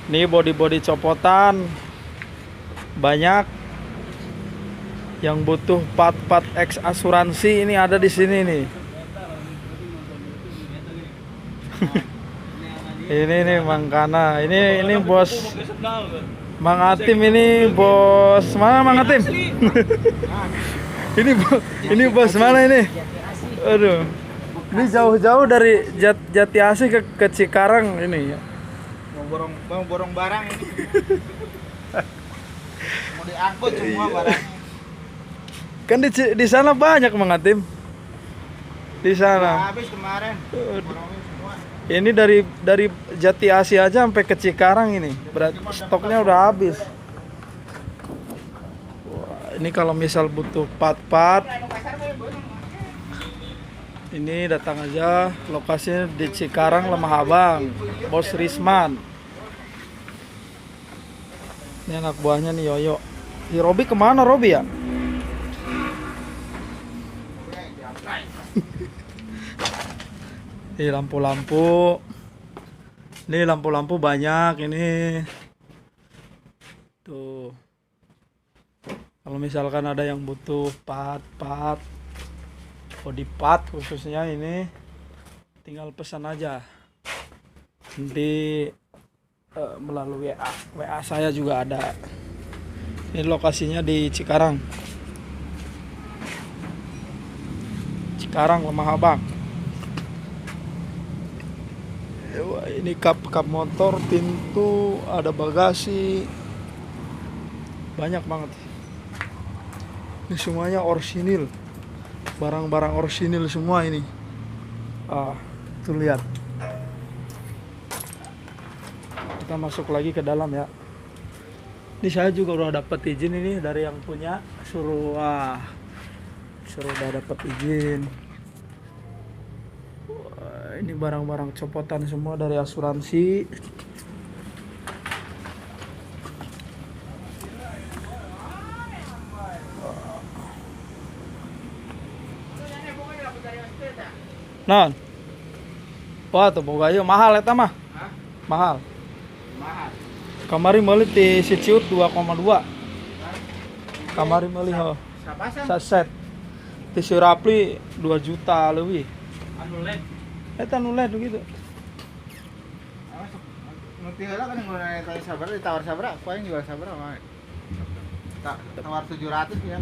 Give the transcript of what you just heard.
Ini body-body copotan banyak. Yang butuh part-part X asuransi ini ada di sini nih. Ini nih Mang Kana. Ini bos Mang Atim, ini bos mana Mang Atim? Ini bos mana ini? Aduh. Ini jauh-jauh dari Jati Asih ke Cikarang ini ya. Mau borong barang ini. Mau diangkut semua barang. Kan di sana banyak Mang Atim. Di sana. Habis kemarin. Borongin semua. Ini dari Jati Asih aja sampai ke Cikarang ini. Berarti stoknya udah habis. Wah, ini kalau misal butuh part-part, ini datang aja, lokasinya di Cikarang Lemah Abang, Bos Risman. Ini anak buahnya nih Yoyo. Si Robi kemana Robi ya? Ini lampu-lampu. Ini lampu-lampu banyak ini. Tuh. Kalau misalkan ada yang butuh part-part, body part khususnya ini, tinggal pesan aja. Nanti melalui WA saya juga ada. Ini lokasinya di Cikarang. Cikarang Lemah Abang. Wah, ini kap motor, pintu, ada bagasi, banyak banget. Ini semuanya orsinil, barang-barang orsinil semua ini. Tuh lihat. Kita masuk lagi ke dalam ya. Ini saya juga udah dapat izin ini dari yang punya, suruh udah dapat izin. Ini barang-barang copotan semua dari asuransi. Non. Wah, tuh boga ieu mahal eta mah. Mahal. Mahal. Kamari meuli ti si Ciut 2,2. Kamari meuli ho. Saset. Ti si Rapli 2 juta leuwih. Anu led. Eta nu led gitu. Ngerti heula kan ngulai tanya sabaraha ditawar sabaraha, aku yang jual sabaraha mah. Tawar 700 ya.